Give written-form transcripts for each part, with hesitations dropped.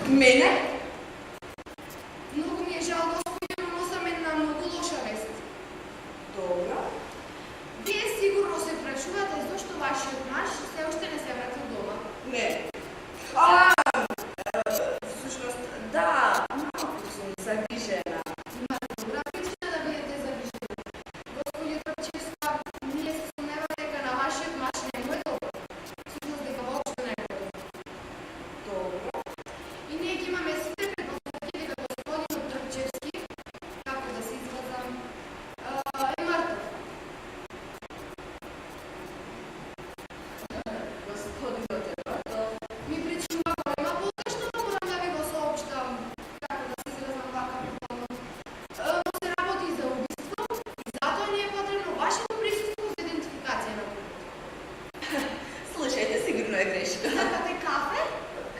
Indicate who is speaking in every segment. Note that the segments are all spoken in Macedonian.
Speaker 1: Мене?
Speaker 2: Много ми е жал, господи, но носам една много лоша вест.
Speaker 1: Добро.
Speaker 2: Вие сигурно се прачувате, зашто вашиот маж се още не се вратил дома.
Speaker 1: Не. Всушност, да, малко сум загрижена.
Speaker 2: Имате добра причина да бидете загрижени. Господи Трапчевска, ние се съмневаме дека на вашиот маж не му е добро. Всушност дека воопшто не е добро.
Speaker 1: Добро.
Speaker 2: И ние ги имаме сите предпоставки дека господинот Трапчевски, како да се изразам, е мртов.
Speaker 1: Господинот е мртов.
Speaker 2: Ми причинува голема болка, што морам да ви го соопштам, како да се изразам вака буквално. Му се работи за убиство и затоа ни е потребно вашето присуство за идентификација на трупот.
Speaker 1: Слушајте, сигурно е грешка.
Speaker 2: Сакате кафе?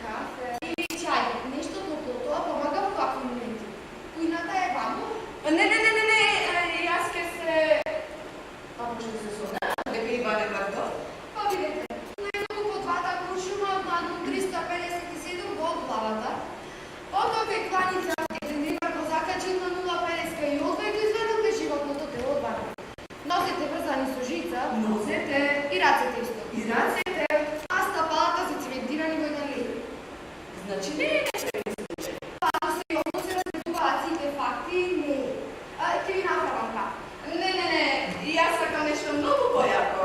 Speaker 1: Кафе?
Speaker 2: Или чај? Нешто топло, тоа помага во вакви моменти. Кујната е ваму?
Speaker 1: Не, јас ке се... А може да се сознам дека Иван е мртов?
Speaker 2: Па видете, најмногу по 2 куршума од надвор 357 во главата. Потоа ве кланица детендримар го закачил на 0,50 и одвај го изведовте животното тело од вака. Носете врзани со жица
Speaker 1: Носете.
Speaker 2: и рацете исто.
Speaker 1: И рацете.
Speaker 2: А стапалата зацементирани во еден лист.
Speaker 1: Значи не е нечајни случај.
Speaker 2: Па, ако сериозно се разгледуваат сите факти, не е. Ќе ви направам така.
Speaker 1: Не, јас сакам нешто многу појако.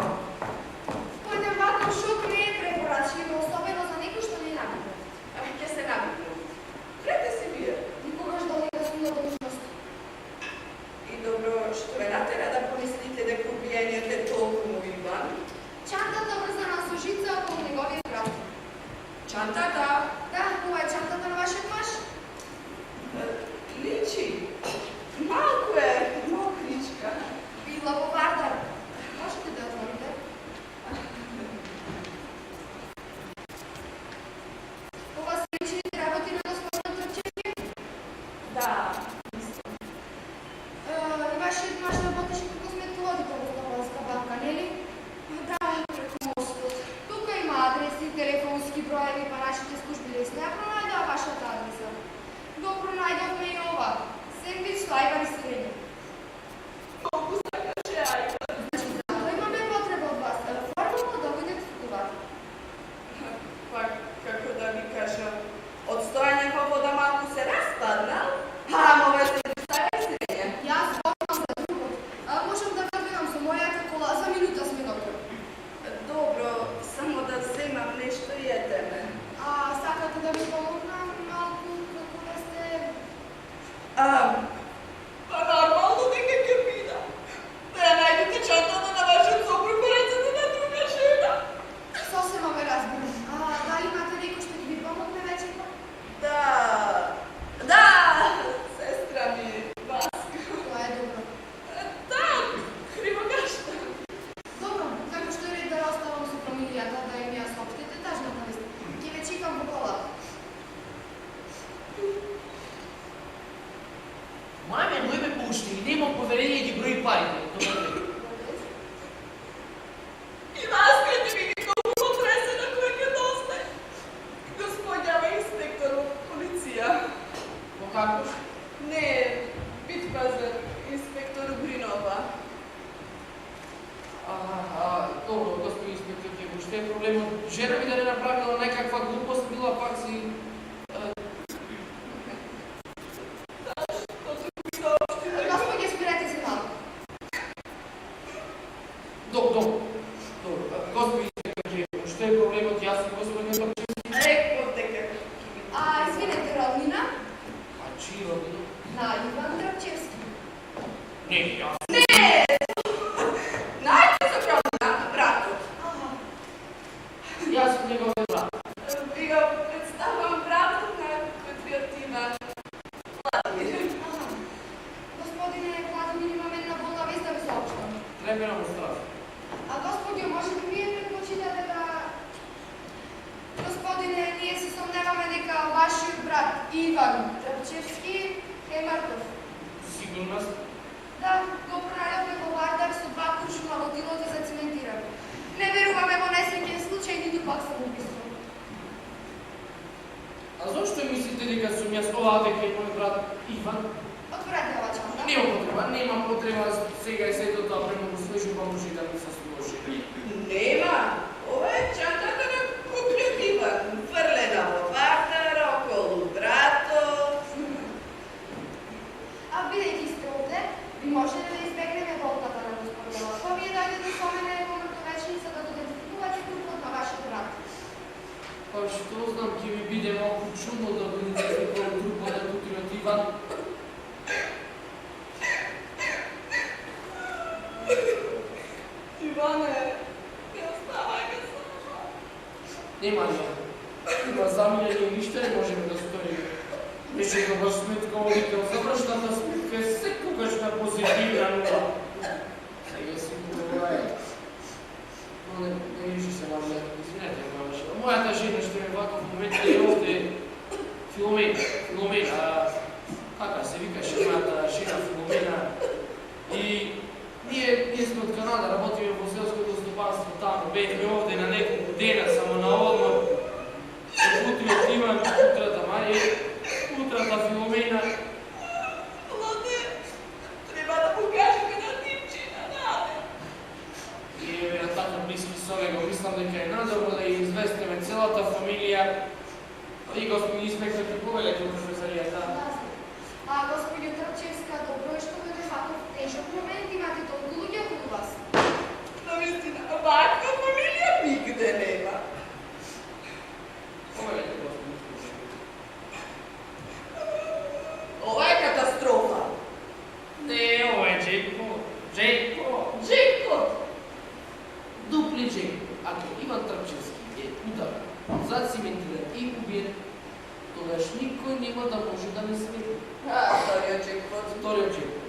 Speaker 2: Појдем ваков шок не е препорачливо, особено за некој што не е набитен.
Speaker 1: Ќе се набитнам. Прете си вие.
Speaker 2: Никогаш долека сум на должност.
Speaker 1: И добро, што ме натера да помислите дека убиениот е толку Иван?
Speaker 2: Чантата врзана со жица околу неговиот брат.
Speaker 1: Чантата?
Speaker 2: Да, ова е чантата на вашиот маж.
Speaker 1: Личи. Малку е, мокричка.
Speaker 2: Била во Вардар. Можете да ја отворите? Ова се личните работи на господинот Трапчевски?
Speaker 1: Да, мислам.
Speaker 2: И вашиот маж работеше како сметководител во Слободска банка, нели?
Speaker 1: Да, преку мостот.
Speaker 2: Тука има адреси, телефонски броеви, па нашите служби да се пронајдоа вашата адреса. Го пронајдовме и ова. Сендвич со ајвар и сирење.
Speaker 1: Колку сакаше ајка.
Speaker 2: Значи, затоа имаме потреба од вас, формално да го идентификувате.
Speaker 1: Па, како да ви кажам, од стојање по вода малку се распаднал, мога се представи сирење.
Speaker 2: Јас зборувам за другот. Можам да ве со мојата кола, за минута сме готови.
Speaker 1: Добро, само да земам нешто и едеме.
Speaker 2: Сакате да ви помогнам малку како да сте...
Speaker 1: Па нормално дека ќе бидам. Да ја најдете чантата на вашиот сопруг по рацете на друга жена.
Speaker 2: Сосема ме разбирам. Дали имате некој што ќе ви помогне вечерва?
Speaker 1: Да, сестра ми, Васка.
Speaker 2: Тоа е добро.
Speaker 1: Да, кривогашта.
Speaker 2: Добро, како што е ред да оставам со фамилијата да им ја соопштите тажната вест. Ќе ве чекам во колата.
Speaker 3: Маме, мој ме пушти и немам поверение да ги брои парите.
Speaker 1: И Васка ќе види колку потресена кој ќе досте. Господјава инспектор од полиција.
Speaker 3: По како?
Speaker 1: Не, Битпазар, инспектор Бринова.
Speaker 3: Добро, господин инспектор, ќе го што е проблемот? Жена ми да не направила некаква глупост, била пак си...
Speaker 2: Господи, спирете се малку.
Speaker 3: Добро. Господин инспектор, што е проблемот? Јас сум господин Трапчевски.
Speaker 1: Реков дека
Speaker 2: Извинете, роднина
Speaker 3: А чија родина?
Speaker 2: на Иван Трапчевски.
Speaker 3: Не, јас.
Speaker 1: најдете на братот.
Speaker 3: Јас сум неговиот брат.
Speaker 1: Ви го представам братот на којот Иван Владимир.
Speaker 2: Господине Владимир, имам една болна вест да ви соопштам.
Speaker 3: Требена му страст.
Speaker 2: Господи, може би вие предпочитате да... Господине, ние се сомневаме дека вашиот брат Иван Трапчевски е мртов.
Speaker 3: Сигурна сте?
Speaker 2: Да, го пронајдовме во Вардар со 2 куршума во тилото зацементирано. Не веруваме во несреќен случај, ниту пак самоубиство.
Speaker 3: А зошто мислите дека сум јас оваа дека е мој брат Иван.
Speaker 2: Отворете ова чанта.
Speaker 3: Нема потреба сега и сето тоа премногу слежува може да ми се сложи.
Speaker 1: Нема. Ова е чантата на куклјот Иван. Фрлена во ватар, околу братот.
Speaker 2: А бидејќи сте овде, ви можете да избегнеме болката на господинова. Па вие дојдете со мене во мртовечница да додетификувате трупот на вашиот брат.
Speaker 3: Па што знам, ќе ми биде малку чудно да го идентификувам трупот на куклјот Иван.
Speaker 1: Иване, не оставај ме сама.
Speaker 3: Нема. Има замињање и ништо не можеме да сториме. Беше добар сметка овдека, завршната сметка е секогаш на позитивна нула. Сега си говорај. Но не вижи се мамле, извинете ме мамле. Мојата жена што ме вака в момента е овде Филомена, кака се викаше мојата жена Филомена. И ние сме од Канада, работиме во селското стопанство таму, бевме овде на неколку дена, само на одмор. Утриот Иван, утрата Марија, утрата Филомена.
Speaker 1: Владе, треба да му кажи на Тимчина, наде.
Speaker 3: И еве така близки со него, мислам дека е надобро да ја известиме целата фамилија. И господин инспектор, ќе повелете во трпезаријата.
Speaker 2: А господио Трчевска, добро е што дојде ваков тежок момент, имате толку луѓе околу вас.
Speaker 1: Навистина, ваква фамилија нигде нема.
Speaker 3: Повелете, господин инспектор.
Speaker 1: Ова е катастрофа.
Speaker 3: Не, ова е Джейкпот.
Speaker 1: Джекпот.
Speaker 3: Дупли Джейкпот. Ако Иван Трпчевски е ударен, зациментиран и убиен, тогаш никој нема да може да не смети.
Speaker 1: Вториот джекпот.
Speaker 3: Вториот Джейкпот,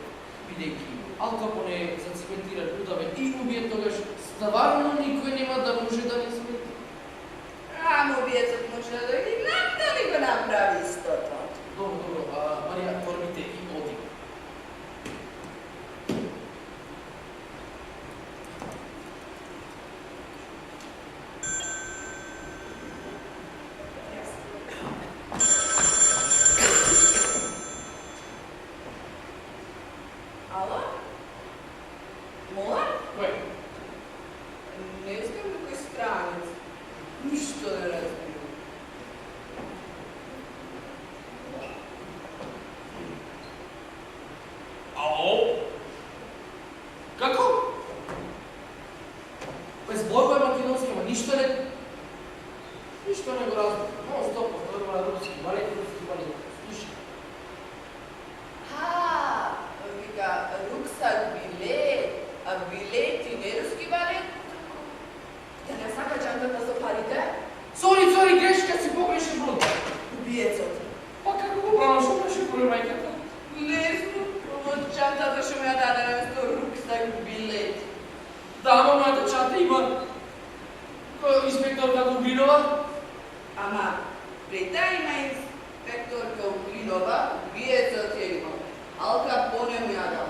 Speaker 3: бидејќи Ал Капоне е зациментиран, удавен и убиен, тогаш стварно никој нема да може да не смети.
Speaker 1: Амо биецот може да дојде и да ни го направи истото.
Speaker 3: Добро, Марија, торбите и оди.
Speaker 1: Ало? Мола?
Speaker 3: Кој?
Speaker 1: Не знам на кој странец. Ништо не разбирам.
Speaker 3: Ало? Како? Без борба е македонски, ама ништо не го разбирам. Non stop повторува на руски, валете. Слушай.
Speaker 1: Вика, руксак, билет, а билети не руски балет. Да не сака чантата со парите?
Speaker 3: Сори, грешка си погрешен брод.
Speaker 1: Убиецот.
Speaker 3: Па како го правам, што беше мајката?
Speaker 1: Не знам, во чантата што ми ја даде наместо руксак, билет.
Speaker 3: Да, ама мојата чанта има инспекторка Углинова.
Speaker 1: Ама, пред таа има инспекторка Углинова, убиецот ја има. Ал Капоне му ја дал.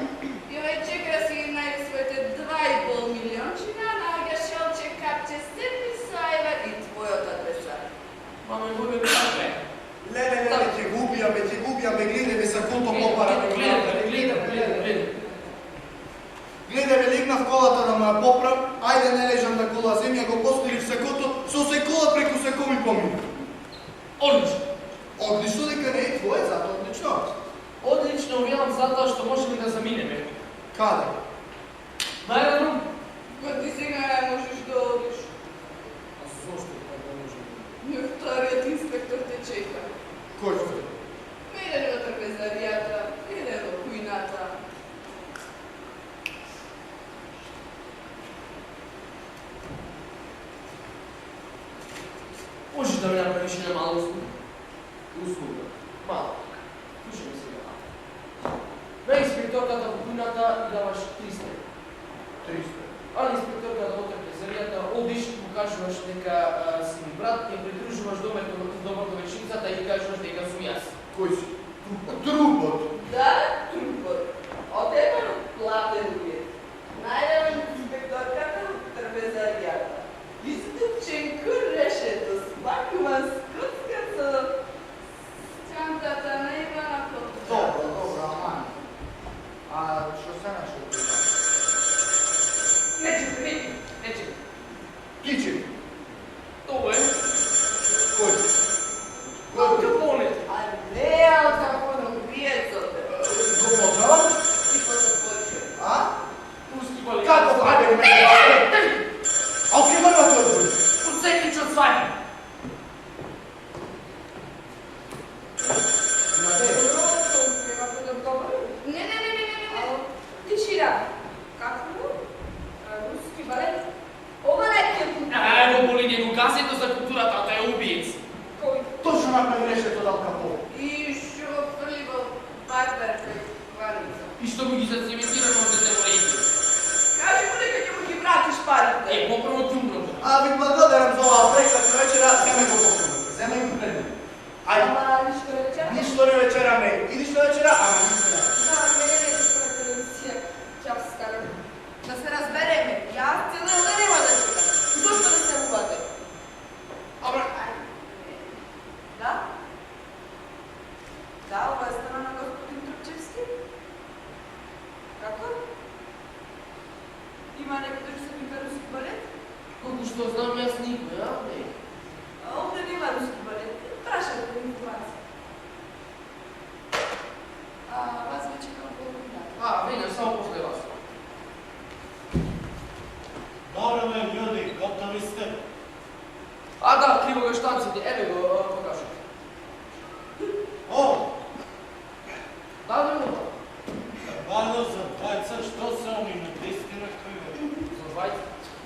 Speaker 1: И овај чека си ги најде своите 2,5 милиончина, наоѓа шелче, капче, степи, сајва и твојот адреса.
Speaker 3: Маме, мојме бе.
Speaker 4: Леле, ќе губиаме, гледаме сакото попара.
Speaker 3: Гледам.
Speaker 4: Гледаме, легнав колата да ма поправ, ајде не лежам на кола земја, го поставив сакото, со секола преку сакови помина.
Speaker 3: Одлично.
Speaker 4: Одлично дека не е твое, затоа одлично.
Speaker 3: Одлично увидам затоа што можеме да заминеме.
Speaker 4: Каде?
Speaker 3: На аеродром.
Speaker 1: Ма ти сега не можеш да одиш.
Speaker 3: А зошто така не можеме?
Speaker 1: Но вториот инспектор те чека.
Speaker 4: Кој што?
Speaker 1: Еден во трпезаријата, еден во кујната.
Speaker 3: Можеш да ми направиш една мала услуга? Услуга. Мала. Слушай ме сега. На инспекторката во кујната даваш 300.
Speaker 4: 300.
Speaker 3: А на инспекторката во трпезаријата одиш, му кажуваш дека си ми брат, ја придружуваш домот до вечницата и кажуваш дека сум јас.
Speaker 4: Кој си? Трупот.
Speaker 1: Да, трупот. Одебен платен е. Најден инспекторката во трпезаријата. Иступчен кур решето, смакуван скуцка со
Speaker 4: Кичи.
Speaker 3: Това е.
Speaker 4: Кој?
Speaker 3: Ал Капоне.
Speaker 1: А не Ал Капоне, убиецот.
Speaker 4: Го познавам?
Speaker 1: И после поче.
Speaker 4: А?
Speaker 3: Пусти бали.
Speaker 4: Како? Ајде, ме. Ал Капоне ме отвори.
Speaker 3: Подсекич од сваји.
Speaker 2: Не. Тишина. Какво? Руски балет? Ова не е
Speaker 3: Ево боли него газето за културата, а тој е убиец.
Speaker 2: кој?
Speaker 4: Точно направи грешето од Ал Капоне.
Speaker 1: И што го фрли во барбер кај кланица.
Speaker 3: И што го ги зацементира носите во рейки.
Speaker 1: Кажи му дека ќе му ги вратиш парите.
Speaker 3: Поправо ти умрото.
Speaker 4: А ви благодарам за оваа прекрасна вечера, земе го покупате. Земе го пред мене. Ајде.
Speaker 2: Ама ништо не рече?
Speaker 4: Ништо не вечераме. Идиш на вечера, ама ништо не.
Speaker 2: Да, мене не се на телевизија. Чап скарам.
Speaker 1: Да се разбереме. Јас цело ден нема да читам. Зошто не се убате?
Speaker 3: Абра,
Speaker 1: Да? Да, ова е стана на господин Трпчевски? Како? Има некој што се вика руски балет?
Speaker 3: колку што знам јас никој, а? Не.
Speaker 1: А овде нема руски балет. Прашате информација. А вас ве чекам половина.
Speaker 3: Веќе само после вас.
Speaker 5: Добро ме, ljudi, gotovi ste?
Speaker 3: Да, кривогаштанците, еве го, покажа.
Speaker 5: О,
Speaker 3: Да.
Speaker 5: valjda za dvajca, što se oni ne distina koji
Speaker 3: За 20.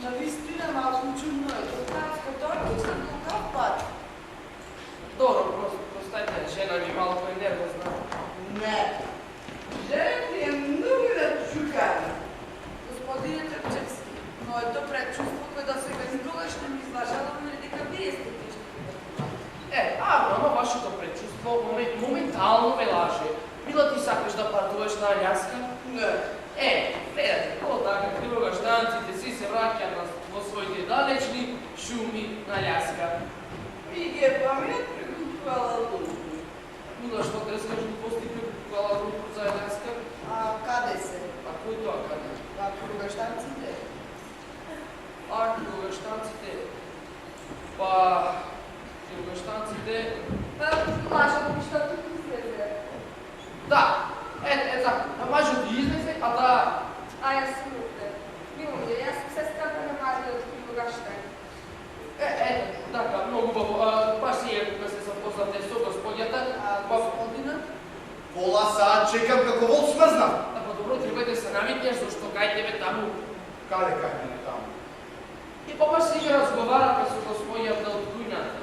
Speaker 1: Навистина малку чудно е. Татко, тој се колкав пат.
Speaker 3: Добро, простајте, жена ми малку е нервозна.
Speaker 1: Не. Жена ти е многу разчукана. Господине Трпчевски, моето предчувство кое да сега никогаш не ми излажало дека вие сте тешки.
Speaker 3: Ама вашето предчувство моментално ме лаже. Мила ти сакаш да патуваш на Аљаска?
Speaker 1: Не.
Speaker 3: Гледате, тоа така, кривогаштанците си се враќаат во своите далечни шуми на Аљаска.
Speaker 1: Ви ги памет прекупувала луѓе.
Speaker 3: Мила, што трескаш да постигне кукала руку за Аљаска?
Speaker 1: А каде се?
Speaker 3: А кој тоа каде?
Speaker 1: А кругаштанците?
Speaker 3: Кривогаштанците. Кривогаштанците.
Speaker 2: Лажат ми што тук излезе.
Speaker 3: Да, така. Мажот излезе, а таа
Speaker 2: А јас сум овде. Мило, јас сум сестрата на Марија од Кривогаштан.
Speaker 3: така, многу убаво. Баш сега кога се запознате со господјата,
Speaker 1: Господинот?
Speaker 4: Пола саат чекам како вол смрзнав.
Speaker 3: па добро треба да се навикнеш, зашто кај тебе таму.
Speaker 4: Каде мене таму?
Speaker 3: И па баш сега разговараме со господјата од кујната.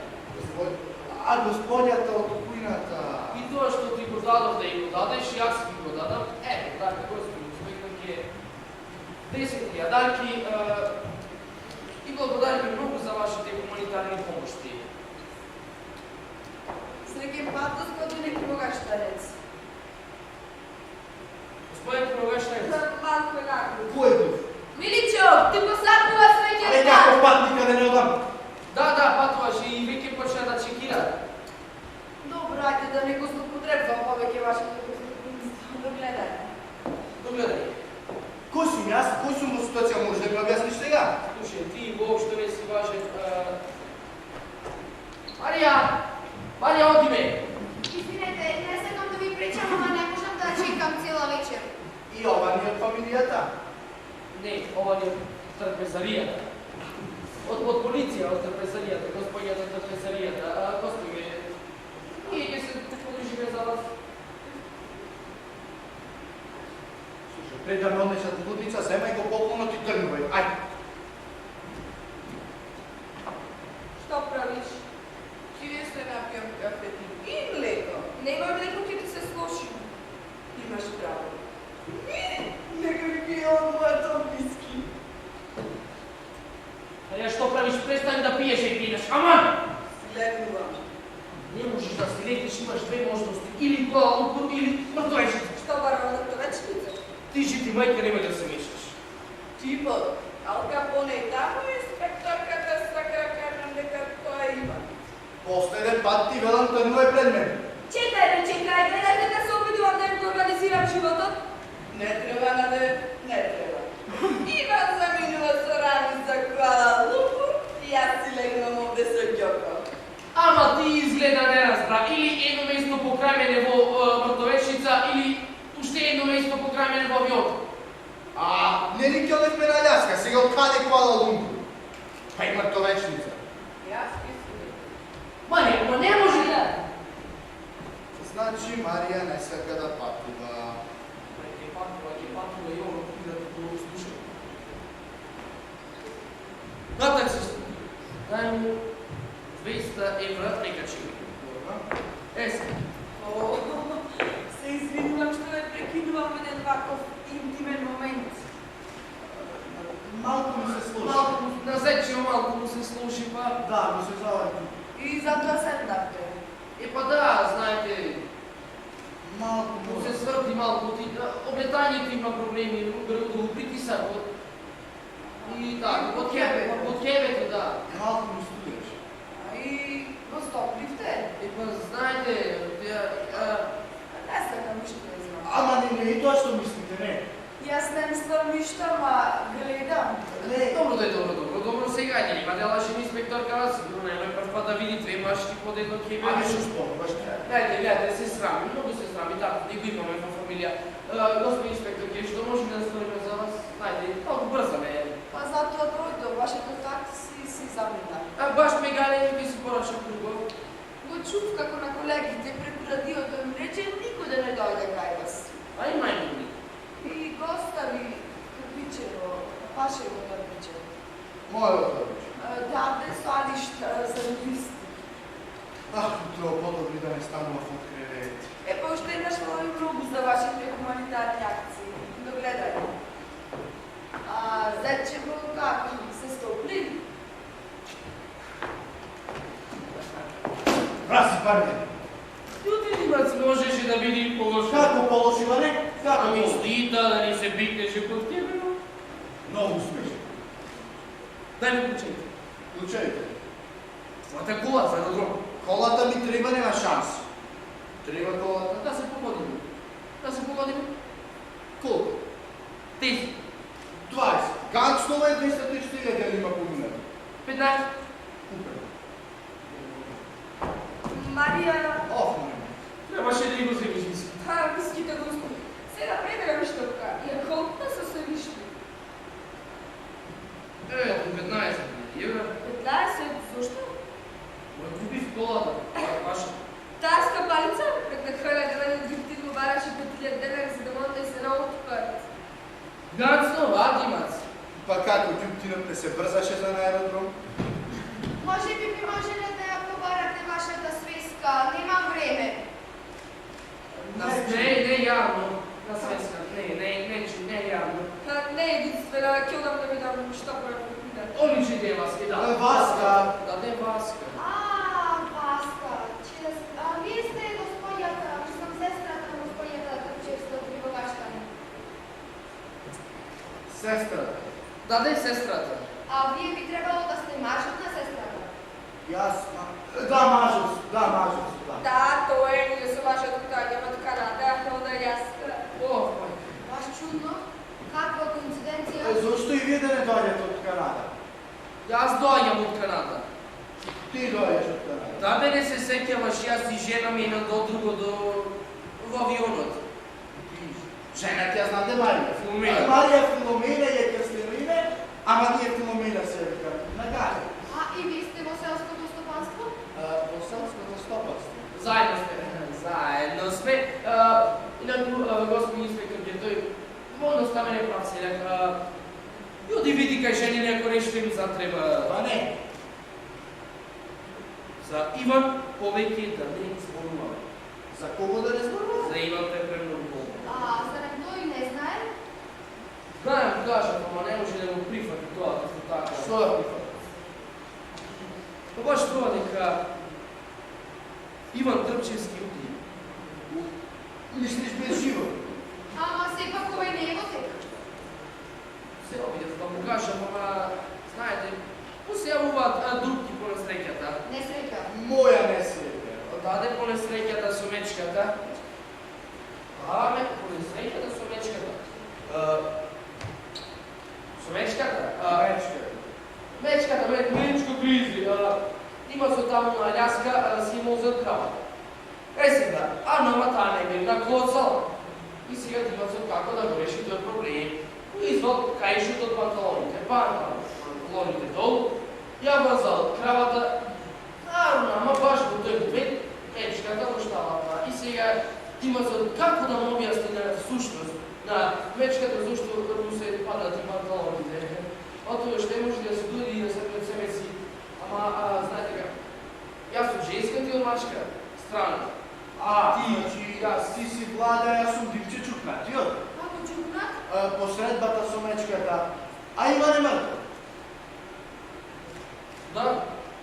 Speaker 4: А господјата од кујната.
Speaker 3: И тоа што ти го дадов да и го дадеш, јас ти го дадам. Така, господи, усмекнам ќе 10 јадарки и благодарам ви многу за вашите хуманитарни помошти.
Speaker 1: Среќен пат, господине Кривогаштанец.
Speaker 3: Господин Кривогаштанец,
Speaker 2: Малко е нагло.
Speaker 4: Кој е бив?
Speaker 2: Миличо, ти посакува среќен
Speaker 4: Але
Speaker 2: пат.
Speaker 4: како пат никаде не одам.
Speaker 3: да, патуваш и веќе почна да чекира.
Speaker 1: Добро, ајде да не го злоупотребвам повеќе вашето гостопримство. Догледај.
Speaker 3: Догледај.
Speaker 4: Кој сум јас? Кој сум во ситуација? Може да ми објасниш сега?
Speaker 3: Слушай, ти воопшто не си важен. Марија, оди ме.
Speaker 2: Извинете, не сакам да ви пречам, ама не можам да чекам цела вечер.
Speaker 4: И ова не е од фамилијата.
Speaker 3: Не, ова не е трпезаријата. Од полиција, од трпезаријата, господјата трпезаријата. Господи, ние ќе се подружиме за вас.
Speaker 4: Слушај, пред да ме однесат в лудница, земај го поклонот и тргнувај. Ајде.
Speaker 2: Што правиш?
Speaker 1: Ќе се напијам кафети и млеко.
Speaker 2: Немој млеко, ќе ти се слоши.
Speaker 1: Имаш право. Нека ми пие од мојот виски.
Speaker 3: Што правиш? Престани да пиеш и пиеш. Аман!
Speaker 1: Легнувам.
Speaker 3: Не можеш да си летиш, имаш две можности. Или Куала Лумпур, или мртвечница.
Speaker 2: Што барам на вечница?
Speaker 3: Ти жити мајка немој да се мешаш.
Speaker 1: Типот, Ал Капоне и таму инспекторката сака да кажам дека тоа има.
Speaker 4: Последен пат ти велам тргнувај пред мене.
Speaker 2: Чекај, гледај дека се обидувам да им го организирам животот.
Speaker 1: Не треба на не треба. Има заминува со рани за Куала Лумпур
Speaker 3: покрај мене во авион.
Speaker 4: Не летелевме на Аляска, сега од каде Куала Лумпур? Па има то вечница.
Speaker 1: Јас мислам.
Speaker 3: Ма не може да.
Speaker 4: Значи Марија не сака да патува.
Speaker 3: Ќе патува и оно да го слуша. Натак се дај му 200 евра, нека че. Сега.
Speaker 1: О, се извинувам што ве прекинувам во еден ваков интимен момент.
Speaker 4: Малку ми се слуша.
Speaker 3: Назече малку му се слуши, па.
Speaker 4: Да, ми се завари.
Speaker 1: И затоа седнавте.
Speaker 3: Па да, знаете,
Speaker 4: Малку
Speaker 3: му
Speaker 4: му
Speaker 3: се сврти малку, облетањето има проблеми, го притисакот. И така, под кебето, да.
Speaker 4: Малку ми студеш.
Speaker 1: И го стопливте.
Speaker 3: Па знаете,
Speaker 1: Не сакам ништо да знам.
Speaker 4: Ама не и тоа што мислите, не.
Speaker 1: Јас не мислам ништо, ма гледам.
Speaker 3: Добро, сега ќе има делашен инспекторка, сигурно немој прв пат да види две машки под едно кебе.
Speaker 4: Ами што спомнуваш ти?
Speaker 3: Гледате, се срами, многу се срами, да, не го имаме во фамилија. Господин инспектор, што може да сториме за вас? Најде, малку брзаме.
Speaker 1: Па затоа дојдов, вашето такси си замина.
Speaker 3: Баш ме гале, ми си порача круго.
Speaker 1: Го чув како на колегите преку радиото им рече никој да не дојде кај вас.
Speaker 3: А и мајме ми.
Speaker 1: И го остави Трпичево, вашево Трпичево.
Speaker 4: Мојот обич.
Speaker 1: Даде сладишт за листи.
Speaker 4: Тоа подобри да не станува од кревет.
Speaker 1: Па уште еднаш фалам многу за вашите хуманитарни акции. Догледај. Зечево како се стопли?
Speaker 4: Раси парите.
Speaker 3: Јути нимац можеше да биде и полошо.
Speaker 4: Како положила не? Како
Speaker 3: Ами
Speaker 4: положила?
Speaker 3: стита да ни се бикнеше под тебе, но...
Speaker 4: Многу смешно.
Speaker 3: Дај ми ключите.
Speaker 4: Ключајте.
Speaker 3: Твојата кола, за да друго.
Speaker 4: Колата ми треба, нема шанс. Треба колата.
Speaker 3: Да се погодиме. Да се погодиме.
Speaker 4: Колку?
Speaker 3: Ти.
Speaker 4: 20. Как снова е 240 има по минута?
Speaker 3: 15.
Speaker 4: Купе.
Speaker 1: Марија,
Speaker 3: Требаше да го земиш мисли.
Speaker 1: виските господи. Сега преверам штопка. Ја колката са се вишли?
Speaker 3: Ето, 15 евра.
Speaker 1: 15, зошто?
Speaker 3: Ма купив колата. Ваша.
Speaker 1: Таа скапалица, как на крај на дриптит му бараше 5000 денар за да може да се наотпарат.
Speaker 3: Ганцно, вадимац.
Speaker 4: Па како дюптинот не се брзаше за на аеродром?
Speaker 2: Може би ми можете да ја побарате вашата свеска, немам време.
Speaker 3: Не јавно. На свеска. Не јавно.
Speaker 1: Не единствена, ќе одам да видам што правам.
Speaker 3: Одлична идеја, Васка, да.
Speaker 4: Васка.
Speaker 3: Да, де Васка.
Speaker 2: Васка, вие сте господјата, сум сестрата на господјата Трпчевска од Кривогачкане.
Speaker 4: Сестрата.
Speaker 3: Да, де сестрата.
Speaker 2: Вие би требало да сте мажот на сестрата.
Speaker 4: Јас, да, мажот, да.
Speaker 1: Да, тоа е, ние се вашето таѓа од Канада, onda јас.
Speaker 2: Баш чудно, каква коинциденција.
Speaker 4: Зошто и вие да не дојдете од Канада?
Speaker 3: Јас доаѓам од Канада.
Speaker 4: Ти дојдеш од Канада.
Speaker 3: Да, бе, не се сеќаваш, јас и жена ми едно до друго во авионот.
Speaker 4: Жена ти ја знаде Марија.
Speaker 3: Филомена.
Speaker 4: Марија Филомена е крстено име, ама ние Филомена се вика. Нагаде.
Speaker 2: И вие сте во селското стопанство?
Speaker 4: Во селското стопанство.
Speaker 3: Заедно сме. Инаку, господин инспектор, ќе тој можно ставене правцелек. Јуди види кај жени ако нешто им затреба.
Speaker 4: Па не.
Speaker 3: За Иван повеќе да не зборуваме.
Speaker 4: За кого да не зборуваме?
Speaker 3: За Иван препремно болно.
Speaker 2: Зарем тој не знае?
Speaker 3: Знаем, кажа, ама не може да го прифати тоа како така.
Speaker 4: Што да прифати?
Speaker 3: Па баш тоа дека Иван Трпчевски убие.
Speaker 4: Мислиш без живот?
Speaker 2: Ама сепак овој не е во тек.
Speaker 3: Се обидев да му кажам, ама знаете, посејавуваат други по несреќата.
Speaker 2: Несреќа.
Speaker 4: Моја несреќа.
Speaker 3: Даде по несреќата со мечката. По несреќата со мечката. Со мечката? Мечката, мечко гризли. Има со таму на Аляска, си имал за крава. Сега, нама таа не бил на коцал. И сега Димацот како да го реши тој проблем. Извод кајшот од панталоните, панталоните долу, ја врзал кравата, наравно, ама баш во тој момент, мечката во шталата. И сега Димацот како да му објасни на сушност на мечката зашто му се падат и панталоните. Ото што може да се дури и да се пред себе си. Ама, знаете ка, јас сум женска, ти од мачка, странно.
Speaker 4: Ти си Влада, јас сум Димче Чукнатиот.
Speaker 2: Како чукнат?
Speaker 4: Посредбата со мечката. А Иване мртов.
Speaker 3: Да?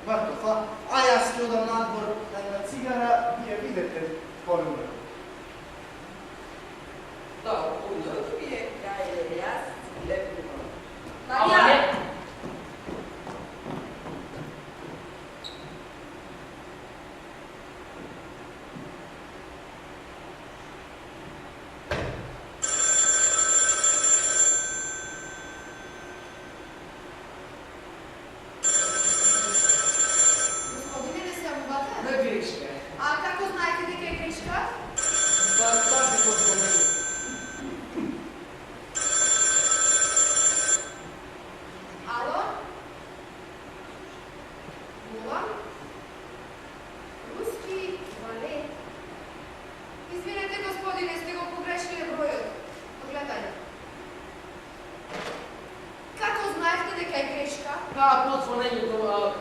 Speaker 4: Мртов, а јас ќе одам надвор на цигара и ја видите полюбе.
Speaker 3: Да, да.
Speaker 1: Тоа ми е крај, јас лепо.
Speaker 3: Ама не.
Speaker 2: Господине, не се јавувате?
Speaker 3: Не грешка.
Speaker 2: А како знаете дека е грешка?
Speaker 3: Да, како спомену.
Speaker 2: Ало? Була? Руски валет. Извинете, господине, сте го погрешили бројот. Погледај. Како знаете дека е грешка?
Speaker 3: Потворењето,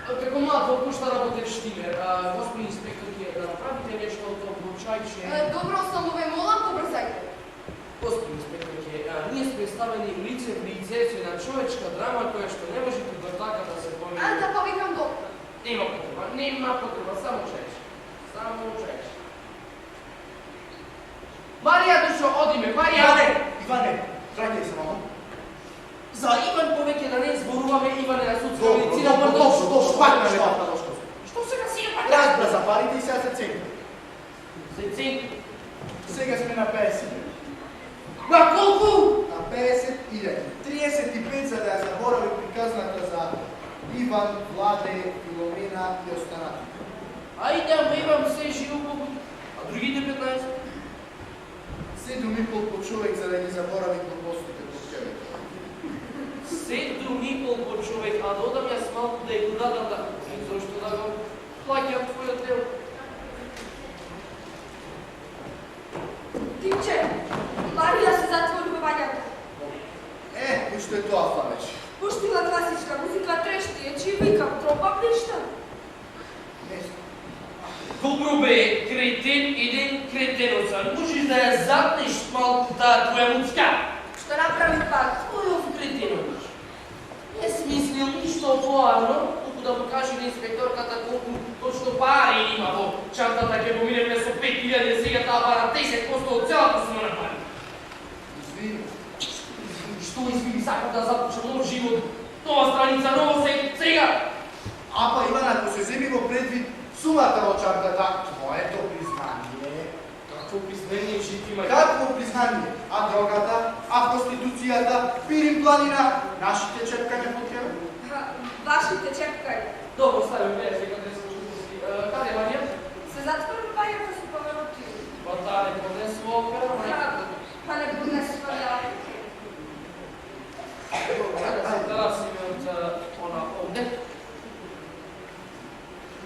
Speaker 3: како млад опушта работев штимер. Господин инспектор, ќе да направите нешто од тоа случајче.
Speaker 2: Добро, само ве молам, побрзајте.
Speaker 3: Господин инспектор, ние сме ставени лице в лице со една човечка драма која што не може да така да се помине.
Speaker 2: Да повикам доктор.
Speaker 3: Нема потреба, само чајче. Само чајче. Марија, душо, одиме, Марија!
Speaker 4: Иване, траќај се мамо.
Speaker 3: За Иван повеќе да не зборуваме, Иване, на судска
Speaker 4: Добро,
Speaker 3: медицина,
Speaker 4: пак на лепата.
Speaker 3: Што сега си е пак?
Speaker 4: Разбра парите и сега се цени.
Speaker 3: Се цени.
Speaker 4: Сега сме на 50.
Speaker 3: На колку?
Speaker 4: На 50.000. 35 за да ја заборави приказната за Иван, Владе, Филомена и останатите.
Speaker 3: Ајде, ама имам се живо побуд. А другите 15?
Speaker 4: 7,5 по човек за да ги заборави глупостите по човек.
Speaker 3: 7,5 по човек, а додам јас малку да ја го дадам да... Зошто да го плаќам твојот дел?
Speaker 2: Тимче, Марија се затвори во бањата.
Speaker 4: Уште е тоа фалеш.
Speaker 2: Пуштила класична музика, трешти е, че викам, тропам нешто.
Speaker 4: Нешто.
Speaker 3: Добро бе, кретен, еден кретеносан. Можеш да ја затнеш малку таа твоја муцка?
Speaker 2: Што направи пак?
Speaker 3: Којов кретенош? Не смислил ништо поарно, туку да му каже на инспекторката колку точно пари има во чантата, ќе го минеме со 5.000, сега таа пара 10% од целата сума на пари.
Speaker 4: Извини.
Speaker 3: Што извини, сакам да започнам нов живот, нова страница, ново сега.
Speaker 4: Апа Иван, ако се земи во предвид сумата во чантата, твоето признание.
Speaker 3: Какво признание ще ти има?
Speaker 4: Какво признание? А дрогата, а проституцијата, пирим планина, нашите чепкања по тебе?
Speaker 2: Вашите чепкања.
Speaker 3: Добро, ставим не, сега не се глупости. Каде Марија?
Speaker 2: Се затвори бањата со повероти.
Speaker 3: Па таа не поднесува опера,
Speaker 2: Како? Па не поднесува ја.
Speaker 3: Добро, да се тарасиме од она овде.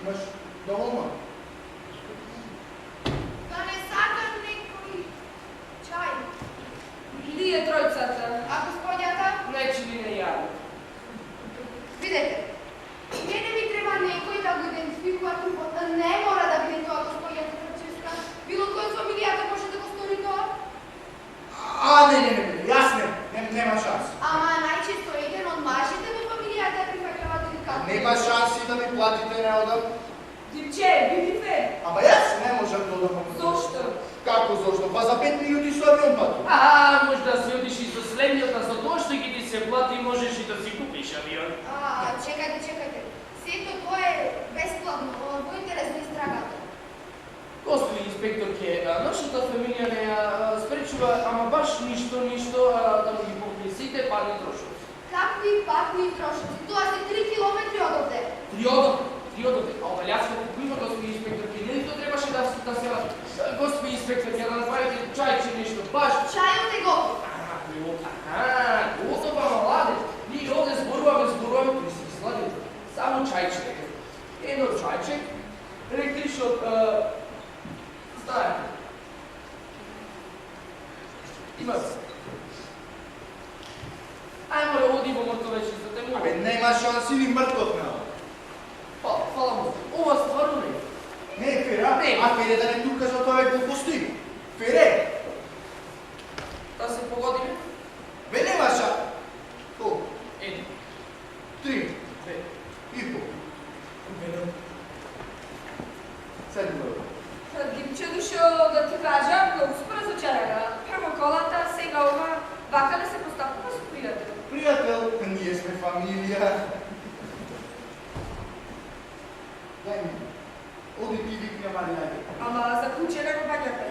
Speaker 4: Имаш доволно?
Speaker 2: Да не сакам некој чај. Лие тројцата. А господјата?
Speaker 3: Не, че ви не јави.
Speaker 2: Видете, мене ми треба некој да го идентификува трупот. Не мора да биде тоа господјата Франческа. Било кој од фамилијата може да го стори тоа?
Speaker 4: Не, јас нема шанс.
Speaker 2: Ама најчесто еден од мажите во фамилијата е прифаќавате или како?
Speaker 4: Нема шанси да ми платите не одам.
Speaker 2: Димче, биди фе.
Speaker 4: Ама јас не можам да одам.
Speaker 2: Зошто?
Speaker 4: Како зошто? Па за 5 минути со авион пату.
Speaker 3: Може да си одиш и со следниот, а за тоа што ги ти се плати, можеш и да си купиш авион.
Speaker 2: Чекајте. Сето тоа е бесплатно, во интерес на истрагата.
Speaker 3: Господин инспекторке, нашата фамилија не ја спречува, ама баш ништо да му ги покрие сите парни трошоци.
Speaker 2: Какви патни трошоци? Тоа се 3 километри од овде.
Speaker 3: Триодове, а ова љаска купува, господин инспекторке, нели тоа требаше да се... Господин инспекторке, да направите чајче нешто чайче. Едно чайче, електрично стајата. Има се. Ајмо ле, оди во мртовече за те
Speaker 4: Абе,
Speaker 3: му.
Speaker 4: нема шанси ни мртвот на.
Speaker 3: Фала му. Ова стварно не.
Speaker 4: Не е фера,
Speaker 3: Не.
Speaker 4: а фере да не тука за тоа е глупости. Фере,
Speaker 3: Да се погодиме?
Speaker 4: бе нема шанси. Колку?
Speaker 3: Еди.
Speaker 4: 3
Speaker 3: Две.
Speaker 4: и пол.
Speaker 3: Едно.
Speaker 4: Седи бе.
Speaker 6: Димче дошъл да ти кажа, много сме разочарана. Първо колата, сега ова, вака да се постъпва с приятел.
Speaker 4: Пријател, ние сме фамилија. Дај ми. Оди ти викни Маријање.
Speaker 6: Ама заключена го багата.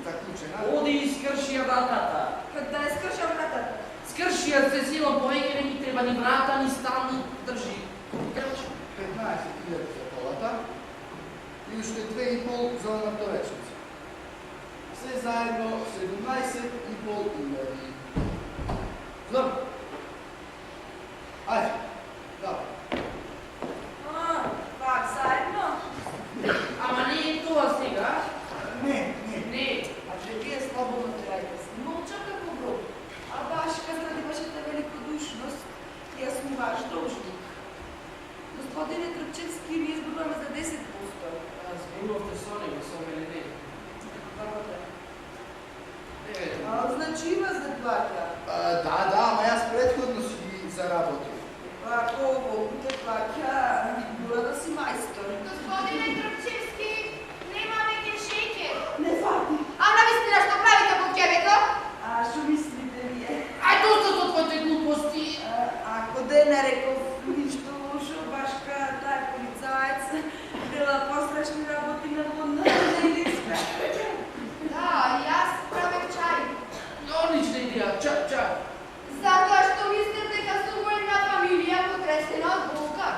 Speaker 4: Заклучена.
Speaker 3: Оди и скрши ја вратата.
Speaker 6: Да е скърша вратата.
Speaker 3: Скрши ја се силам повеќе не ми треба ни врата, ни стан, ни држи. Крче.
Speaker 4: 15.000 за колата и уште 2,5 за мртовечница. Се заедно 17.500.
Speaker 3: Знам.
Speaker 4: Ајде, давай.
Speaker 6: Пак заедно.
Speaker 3: Ама не е тоа сега.
Speaker 4: Не, не.
Speaker 3: Не.
Speaker 2: Значи, вие слободно терajte se. Молча како гроб. А башка заради вашата великодушност, јас сум ваш должник. Господине Трпчевски, вие зборуваме за 10%.
Speaker 3: Зборувавте со него, со мене.
Speaker 2: Благодаря.
Speaker 3: Не.
Speaker 2: Значи има заплата.
Speaker 4: Да, ама јас предходно си ги заработил.
Speaker 2: Ако колку те плаќа, мора да си мајстор.
Speaker 6: Господине Тръпчевски, нема веќе шеќер.
Speaker 2: Не фати.
Speaker 6: А навистина што правите во ќебето?
Speaker 2: А што мислите вие?
Speaker 3: Ај доста со твоите глупости.
Speaker 2: Ако да не реков ништо лошо, башка таа полицаец дела пострашни работи на водна или
Speaker 6: Да, јас правех чај.
Speaker 3: Одлична идеја. Ча.
Speaker 6: Затоа што мислам дека сум во една фамилија потресена од Бога.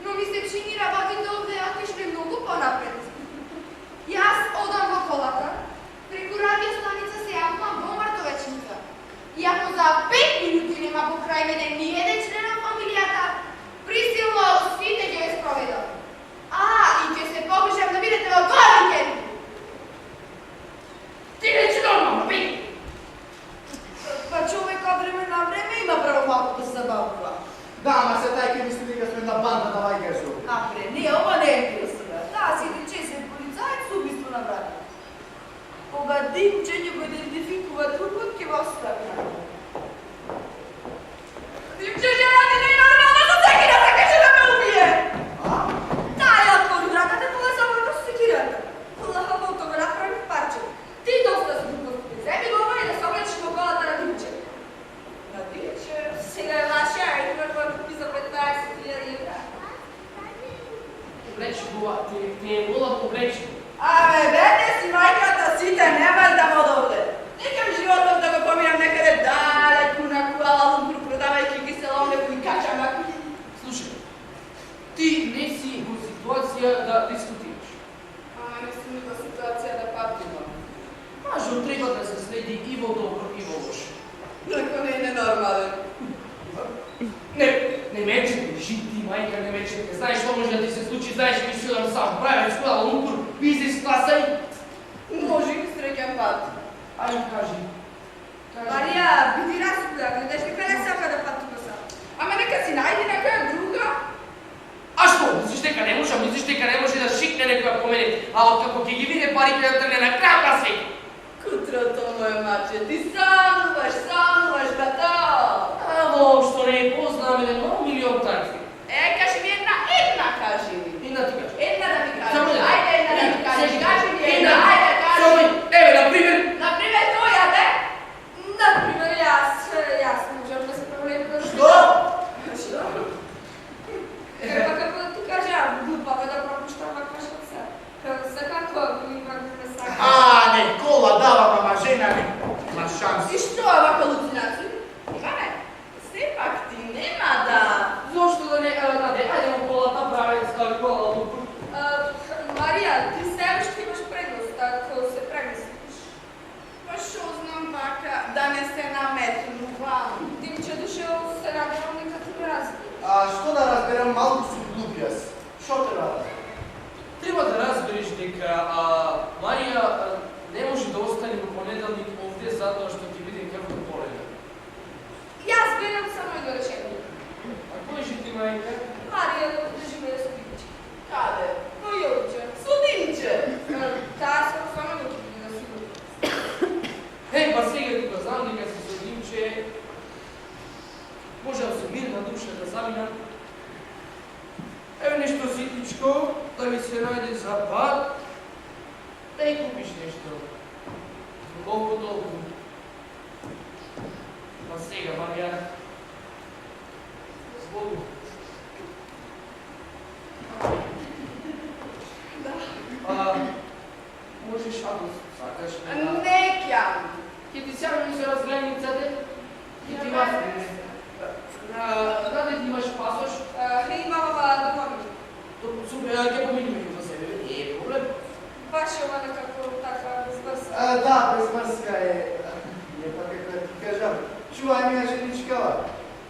Speaker 6: Но ми се чини работите овде отишле многу понапред. Јас одам во колата, преку радио станица се јавувам во мртовечница. И ако за 5 минути нема покрај мене ни еден член на фамилијата, присилно сите ќе ве спроведам. И ќе се погрижам да бидете во голем.
Speaker 3: Ти не си нормално, бе.
Speaker 2: Па човек од време на време има право малку да се забавува.
Speaker 4: Да, ама се тај ке мисли дека сме на банда да вајка со.
Speaker 2: Напре, не, ова не е красива. Таа си рече се полицаец со убиство на брата. Кога Димче ќе го идентификува трупот, ќе го остави.
Speaker 6: Димче жена ти не е нормална, за всеки да сакаше да ме убие!
Speaker 4: А?
Speaker 6: Таа ја отвори вратата кога само на секирата. Лахавото го направи парче. Ти доста си глупости. Земи го и да се облечеш во колата на Димче.
Speaker 2: На Димче?
Speaker 6: Сега е вашия, и това го купи за 15.000 евра.
Speaker 3: Облечи го, ти е вола облечи.
Speaker 2: Абе, бете си мајката сите, немај да ме одовде.
Speaker 1: Некам животот да го поминам некаде далеку на Куала Лумпур, продавајќи киселоне кои качамаки.
Speaker 3: Слушай, ти не си во ситуација да дискутираш.
Speaker 1: Не сум во ситуација да патима.
Speaker 3: Мажот треба да се следи и во добро и во лошо.
Speaker 1: Neko не е ненормален.
Speaker 3: Не ме четеш, ти мајка не ме четеш. Знаеш што може да ти се случи, знаеш ми си одам сам, правец Куала Лумпур, бизнес класа и...
Speaker 1: Може и среќен пат.
Speaker 3: Ајде кажи.
Speaker 6: Марија, биди разсудна, гледаш ли каде сака да патува сам?
Speaker 1: Ама нека си најди некоја друга.
Speaker 3: А што? Мислиш дека не може? Мислиш дека не може да шикне некоја по мене? А откако ќе ги виде парите да трне на крај на свет?
Speaker 1: Кутрото моје маче, ти сануваш, брато.
Speaker 3: А воопшто не е познаваме да много милион такви.
Speaker 1: Кажи ми една кажи ми.
Speaker 3: Една ти кажа.
Speaker 1: Една да ми кажеш.
Speaker 3: Само една.
Speaker 1: Ајде една да ми кажеш.
Speaker 3: Сега.
Speaker 1: Кажи ми една,
Speaker 3: Една.
Speaker 1: ајде
Speaker 3: Само
Speaker 1: кажи.
Speaker 3: една. Еве, например,
Speaker 1: Например, која бе?
Speaker 6: Например, јас можам да се проблеми да
Speaker 4: Што?
Speaker 6: Што? Ева како да ти кажам, глупава да пропуштам ваква шанса. Секако, има да сака.
Speaker 4: Не, кола дава, ама жена не. Ма шанси.
Speaker 1: И што е вака луцинација? Иване, сепак ти нема да...
Speaker 3: зошто да не... Ајде во колата, правец, Куала Лумпур.
Speaker 6: Марија, ти се уште имаш предност, ако се премислиш.
Speaker 1: Па шо знам вака, да не се наметнувам.
Speaker 6: Димче дошел се надевам нека ти ме разбира.
Speaker 4: Што да разберам, малку сум јас. Шо те ради?
Speaker 3: Треба да разбереш дека Марија не може да остане во понеделник овде затоа што ќе биде крвно полега.
Speaker 6: Јас берам само едно решение.
Speaker 3: А кој же ти, мајка?
Speaker 6: Марија да подржиме да се пипичи.
Speaker 1: Каде?
Speaker 6: Но Јовче.
Speaker 1: Судинче!
Speaker 6: Таа се само да ќе биде на сигурно.
Speaker 3: Па сега тука знам дека се судим, че можам со мирна душа да заминам. Еве нешто ситничко, да ви се најде за пат, да и купиш нешто. Колку толку. Па сега, Марија, збогу. Можеш, ако сакаш,
Speaker 6: Не ќам.
Speaker 3: ќе ти сјавам со разгледниците, ќе ти вафам. Даде ти имаш пасош,
Speaker 6: Имам ова документ.
Speaker 3: супер, ќе поминеме за себе, не е проблем.
Speaker 6: Баш е ова некако таква безврска.
Speaker 4: Да, безврска е. Не па како да ти кажам. Чувај ми ја женичкава.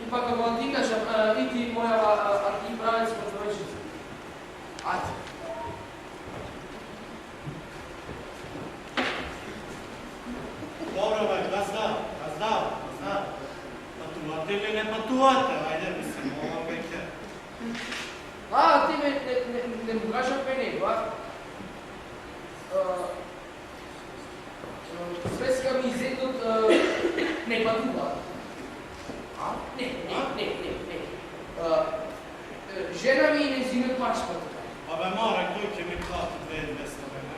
Speaker 3: И пак ако ти кажам, и ти моја архив правец по завршица. Ајде.
Speaker 5: Добро, бе, газда. Патувате или не патувате? Ајде, мислам, ова веќе.
Speaker 3: Ти не му кажа пе него, Свеска ми изедот не патува. Не. Жена ми и незинот маш патува.
Speaker 5: Абе, море, кој ќе ми плати 2200, бе, не?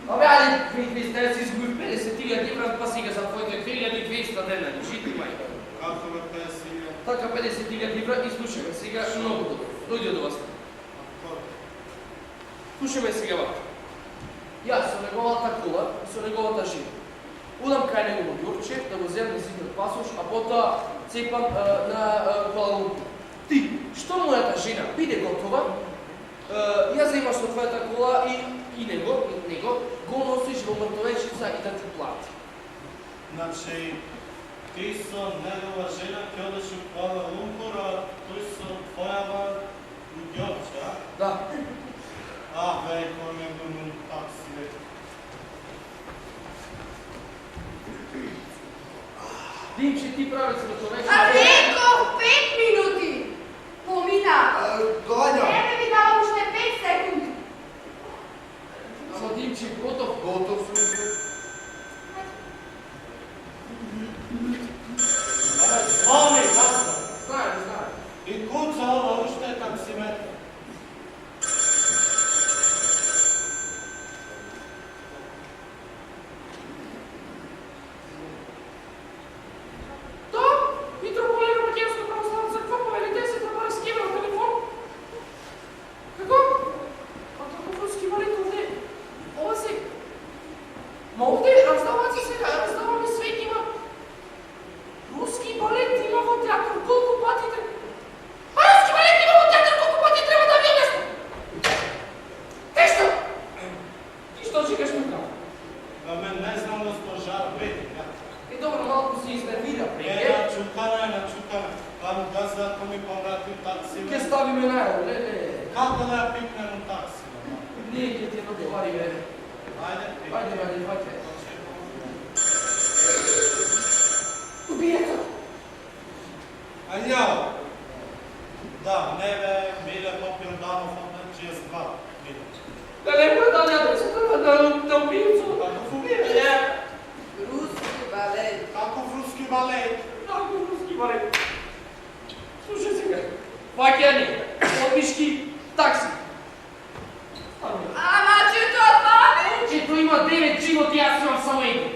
Speaker 3: Ајде, 2200, да си изгубив 50.000 евра, па сега за твоите 2200 дена, жити мајка.
Speaker 5: Како бе 50.000?
Speaker 3: Така 50.000 евра и слушаме сега многу добро. Дојди до вас. Слушаме сега вака. Јас со неговата кола и со неговата жена. Удам кај негово ѓурче да го земам незинот пасош, а потоа цепам на Куала Лумпур. Ти, што мојата жена биде готова, ја заимаш со твојата кола и него го носиш во мртовечица и да ти плати.
Speaker 5: Значи, ти со негова жена ќе одеш у Куала Лумпур, а тој со твојава у ѓорче, а?
Speaker 3: Да.
Speaker 5: Бе, кој ме гуму такси, бе.
Speaker 3: Димче, ти прави се мртовечица.
Speaker 6: Реков 5 минути! Помина!
Speaker 4: Доаѓам.
Speaker 6: Еве ви давам уште 5 секунди.
Speaker 3: Ама Димче, готов.
Speaker 4: Готов сум се.
Speaker 5: Звони, газда.
Speaker 3: Знаем.
Speaker 5: И куца ова уште е таксиметр.
Speaker 3: Митрополија Македонска православна црква повели 10 на Борис Кивел телефон. Како? А како руски валет овде? Ова се... Ма овде раздават се сега, раздаваме свет има. Руски балет има во театар, колку пати треба? Руски балет има во театар, колку пати треба да ви објаснам? Те што? Ти што чекаш ме право?
Speaker 5: Аме не знам госпожа, бе.
Speaker 3: Добро, малку се изнервира
Speaker 5: Е,
Speaker 3: преке.
Speaker 5: начукана. Каму газда, ако ми поврати такси,
Speaker 3: Ке
Speaker 5: бе.
Speaker 3: ставиме најавно, не.
Speaker 5: Како да ја пикнем у такси, бе?
Speaker 3: Не, ке ти договари, бе.
Speaker 5: Ајде,
Speaker 3: Ајде, ваќе. Убието!
Speaker 5: Ајао! Да, не бе, Миле попил Данов од GS2.
Speaker 3: Да не му дали адресата на убиецо.
Speaker 5: Каков убиец?
Speaker 1: Руски балет.
Speaker 5: Каков руски балет?
Speaker 3: Како руски баре. Слушай сега. Ваќани, отмишки, такси.
Speaker 6: Ама че тоа бе?
Speaker 3: Ето има 9 животи, јас имам само еден.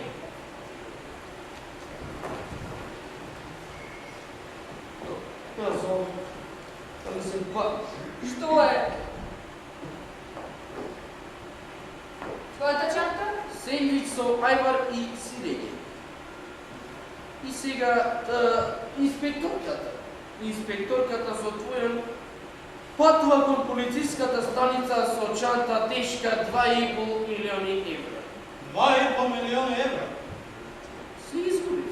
Speaker 3: Што е?
Speaker 6: Твојата чанта?
Speaker 3: Сендвич со ајвар и сирење. И сега инспекторката со твојом патува кон полициската станица со чанта тешка 2,5 милиони евра.
Speaker 5: 2,5 милиони евра?
Speaker 3: Се изгубив.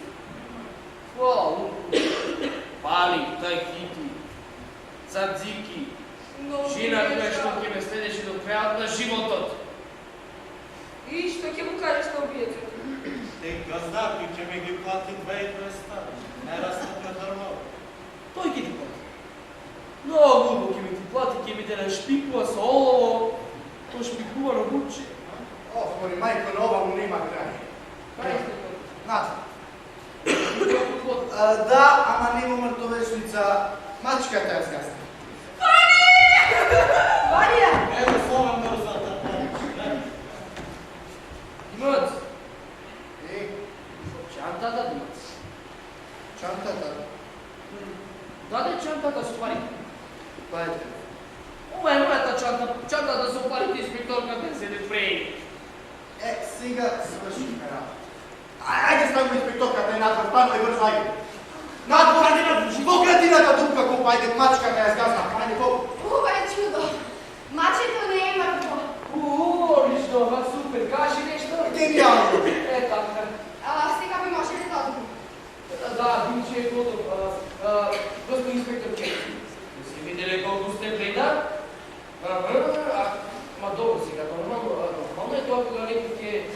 Speaker 3: Хвала, пали, тајхити, цадзики, Žina koja što ќе ме следеше до крајот на животот.
Speaker 6: И што ќе му кажеш на убиецот?
Speaker 5: Те газдаки ќе ми ги плати 2200. Не растат на дърво.
Speaker 3: Тој ќе ти плати. Многу убаво ќе ми ти плати, ќе ми те нашпикува со олово. Тоа шпикувано гурче.
Speaker 4: Отвори, мајко, на ова му нема крај.
Speaker 3: Кај сте тоа?
Speaker 4: Назад.
Speaker 3: Тоа
Speaker 4: Да, ама нема мртовечница. Мачката ја згасна.
Speaker 6: Варија!
Speaker 5: Ево словен бързата помощ. Не.
Speaker 3: Имаат.
Speaker 4: Е,
Speaker 3: Чантата имаат.
Speaker 4: чантата.
Speaker 3: Даде чантата со пари.
Speaker 4: Па ете.
Speaker 3: Ова е мојата чанта. Чантата со парите инспекторката седе преј.
Speaker 4: Е, сега свършихме работа. Ајде ставаме инспекторката е надвор, стану и бързо, ајде. Надвор, во градината дупка купа, ајде, мачката ја згасна, ајде, по.
Speaker 2: Ова е чудо. Мачето не е мртво.
Speaker 3: Одлично, ма супер. Кажи нешто.
Speaker 4: Гениално.
Speaker 3: Е така.
Speaker 2: Сега би можеле да одим.
Speaker 3: Да, Димче е готов. Господин инспектор Кей. Сте видели колко сте бледа? Ма добро сега, нормално е тоа кога некој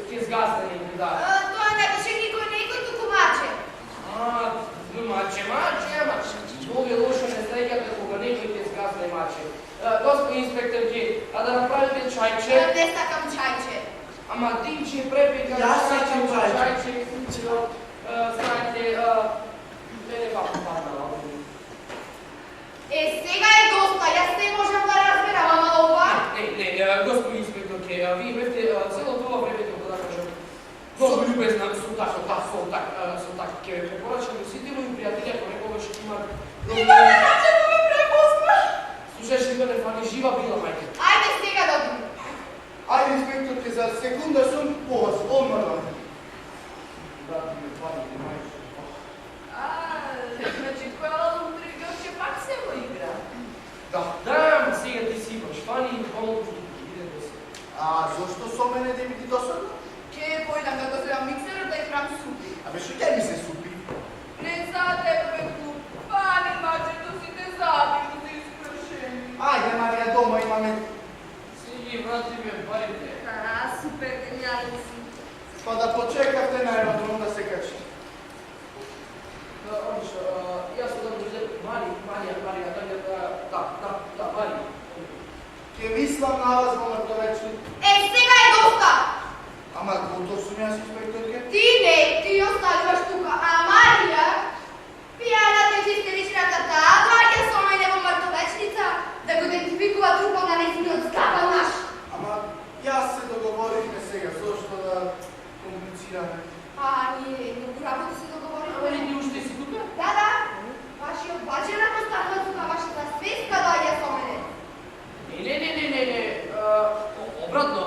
Speaker 3: ќе сгасне некој, да.
Speaker 2: Тоа не беше никој туку маче.
Speaker 3: Маче, ама много е лошо не среќате кога некој ќе сгасне маче. Господин инспектор Кей, да направите чајче.
Speaker 2: Не сакам чајче.
Speaker 3: Ама Димче препека,
Speaker 4: Јас сакам
Speaker 3: чајче. Знаете, мене малку паднала.
Speaker 2: Сега е доста, јас не можам да разберам, ама ова...
Speaker 3: Не, господин инспектор Ке, вие бевте цело това време, како да кажам, много љубезна, со так, ке ве препорачам и сите мои пријатели, ако некогаш имат проблеми.
Speaker 2: Начето ме препозна!
Speaker 3: Слушаш ли мене, фали жива била, мајка.
Speaker 2: Ајде сега да одим.
Speaker 4: Ајде, инспекторке, за секунда сум по вас, одмрла.
Speaker 3: Брат ми, фали, мајка.
Speaker 1: Значи, која тригавче пак се во игра.
Speaker 4: Да.
Speaker 3: Да, ама сега ти си имаш фани и помогу ти иде да се.
Speaker 4: А зошто со мене да ми ти досадно?
Speaker 1: Ке појдам да го зовам миксерот да играм супи.
Speaker 4: Абе, што ќе ми се супи?
Speaker 1: Не за тебе, бе, пане, мачето си те забили за искрушени.
Speaker 4: Ајде, Марија, дома имаме.
Speaker 3: Си ги врати ме парите.
Speaker 1: Супер, гениален си.
Speaker 4: Па да почекавте на аеродром да се качи.
Speaker 3: Одлично, јас одам да видам Марија, да, Марија.
Speaker 4: Ке мислам на вас во мртовечни.
Speaker 2: Сега е доста!
Speaker 4: Ама готов сум јас, инспекторке?
Speaker 2: Ти не, ти оставаш тука, а Марија, пијаната и истеричната таа доаѓа со мене во мртовечница да го идентификува трупот на нејзиниот скапанаш.
Speaker 4: Ама јас се договоривме сега, зошто да комплицираме?
Speaker 2: Ние многу работи се договоривме.
Speaker 3: Ама не ти уште си тука?
Speaker 2: Да, вашиот баџанак останува тука, вашата свеска доаѓа со мене.
Speaker 3: Не. Обратно,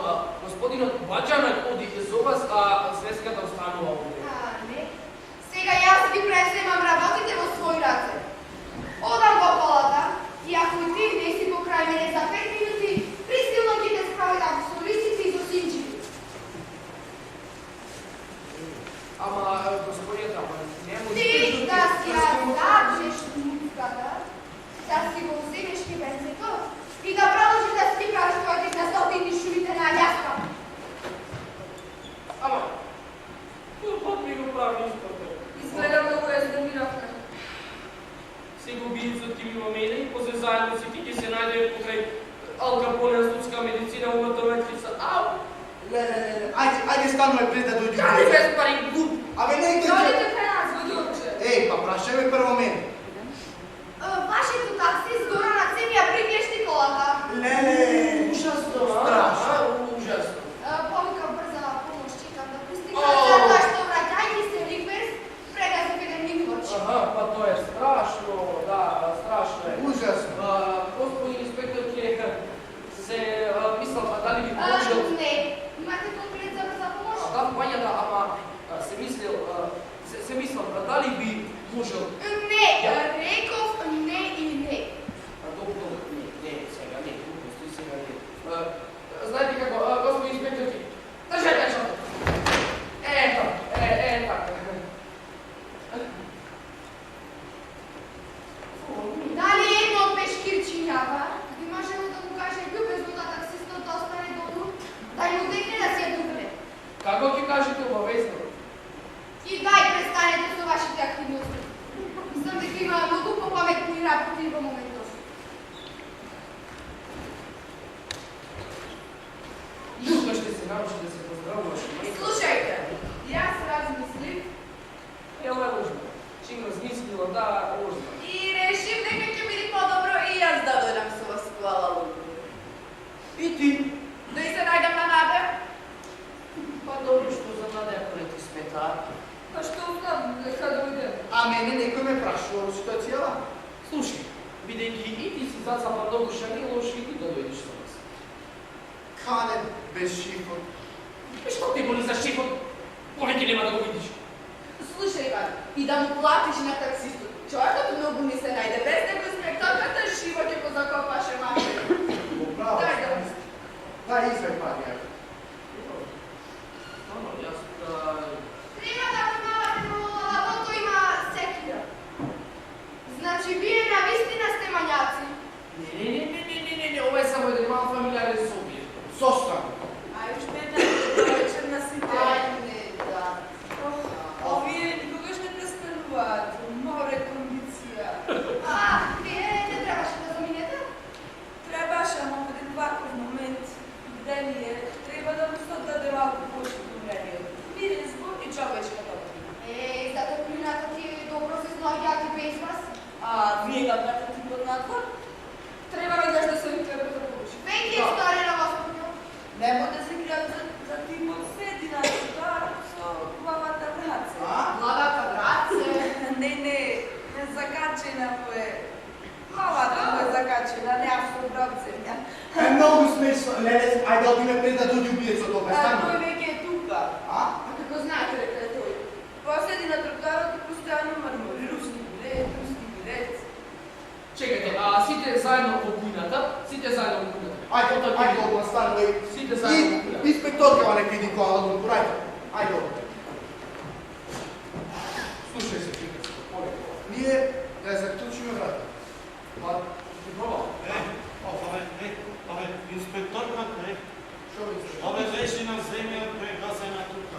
Speaker 3: господинот Баџанак оди со вас, а свеската останува овде.
Speaker 2: Не. Сега јас ги преземам работите во свој раце. Одам во колата и ако и ти не си покрај мене за 5 минути, присилно ќе те спроведам со лисици и со синџири.
Speaker 3: Ама, господинот, нема...
Speaker 2: Ти да си ја заđеш муската, да си го вземеш кибенцето и да продолжиш да си правиш твоите красоти и шумите на Аљаска.
Speaker 3: Ама, пак ми го прави истото.
Speaker 1: Изгледа многу раздомиравме.
Speaker 3: Сега убиецот ќе ми во мене и после заедно сите ќе се најдеме покрај Ал Капоне судска медицина во мртовечница. Ау!
Speaker 4: Ајде стануме пред да дојде.
Speaker 3: Каде без пари глуп?
Speaker 4: Абе, не
Speaker 1: Дојдете
Speaker 4: дојде.
Speaker 1: кај нас, во Ѓорче.
Speaker 4: Еј, па прашаме прво мене.
Speaker 2: Вашето такси згора на целија приклешти колата.
Speaker 4: Леле.
Speaker 3: Ужасно,
Speaker 4: Страшно.
Speaker 3: Ужасно.
Speaker 2: Повикам брза помош, чекам да пустим,
Speaker 3: О!
Speaker 2: затоа што враќајќи се рикверс, прегазив еден минувач.
Speaker 3: Па тоа е страшно, да, страшно е.
Speaker 4: Ужасно.
Speaker 3: Господин инспектор Ке, се мислам, дали би можел...
Speaker 2: Не, имате конкрет за брза помош?
Speaker 3: Да, пањата, ама се мислам, дали би можел...
Speaker 2: Не,
Speaker 3: nauči da se pozdravljaš.
Speaker 6: Слушайте, јас размислив
Speaker 3: Ела е лужно. Čim razmislila da лужно.
Speaker 6: и решив дека ќе биде подобро и јас да дојдам со вас во Куала Лумпур.
Speaker 4: И ти?
Speaker 6: Да и се најдам на Наде?
Speaker 3: Pa dobro što za mlade ako ne ti smeta.
Speaker 6: Па што знам, нека дојде.
Speaker 4: А мене некој ме прашува ситуацијава?
Speaker 3: Слушай, бидејќи и ти си зацапан до душа, не е лошо и ти да дојдеш со нас.
Speaker 4: Каде без шифон?
Speaker 3: И што ти боли за шифот? Повеќе нема да го видиш.
Speaker 6: Слушај, Иван, и да му платиш на таксистот. Човекот многу ми се најде, без него инспекторката живо ќе го закопаше маче.
Speaker 4: Право.
Speaker 6: Дај да ми.
Speaker 4: Дај извед пари.
Speaker 3: Јас
Speaker 2: Треба да внимавате во лавото има секира. Значи вие навистина сте мањаци.
Speaker 3: Не, ова е само еден мал фамилиарен собир.
Speaker 4: Состан.
Speaker 6: Ај, уште една вечер на сите.
Speaker 1: Ajde, da.
Speaker 6: Овие никогаш не престануваат. Море кондиција.
Speaker 2: Вие не требаше да заминете?
Speaker 6: Требаше, ама во еден ваков момент, где ни е, треба да му се отдаде малку повеќе внимание. Мирен збор и човечка топлина.
Speaker 2: За топлината ти добро се снаоѓаат и без вас.
Speaker 6: А вие ga пратите под надвор? Треба веднаш да се ви треба да получи.
Speaker 2: Веќе е сторено, господино.
Speaker 6: Нема да се кријат за тимот седи на удар со главата враце.
Speaker 1: Главата враце.
Speaker 6: Не закачена му е. Малата му е закачена, не аз со братцевја.
Speaker 4: Е многу смешно. Леле, ајде одиме пред да дојде убиецот опе.
Speaker 6: Тој веќе е тука.
Speaker 4: А?
Speaker 6: А како знаете дека е тој? Поседи на тротоарот и постојано мрмори. Руски билет.
Speaker 3: Чекајте, а сите заедно во кујната? Сите заедно во кујната.
Speaker 4: Ајде одма станува и...
Speaker 3: Сите заедно во
Speaker 4: И
Speaker 3: кујната.
Speaker 4: инспекторкава нека иди Куала Лумпур, ајде одма. Слушај се, Фикас, ние да заклучиме врата.
Speaker 3: Па, ти пробал?
Speaker 5: Инспекторката е.
Speaker 4: Шо ви се?
Speaker 5: Абе, лежи на земја прегасена тука.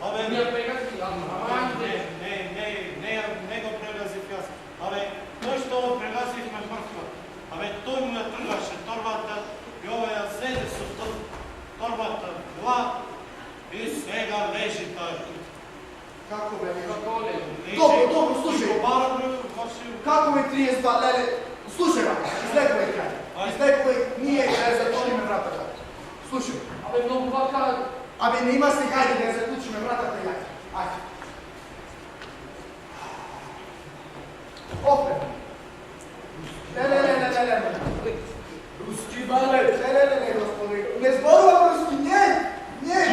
Speaker 5: Абе,
Speaker 3: Ние прегазили,
Speaker 5: не го прегазив јас. Абе, тој што го прегазив ме мртва. Абе, тој му ја тргаше торбата и ова ја зеде со торбата гла и сега лежи тај тука.
Speaker 4: Како бе?
Speaker 3: Како ле?
Speaker 4: Добро, слушај. Како ме 32, леле? Слушај, бе, излегувај крај. Излегувај, ние да затвориме вратата. Слушај.
Speaker 3: Абе, многу вака...
Speaker 4: Абе, не има сега, ајде да ја заклучиме вратата и ајде. Ајде. Опе. Леле.
Speaker 7: Руски балет!
Speaker 4: Леле, господи. Не зборувам руски, не!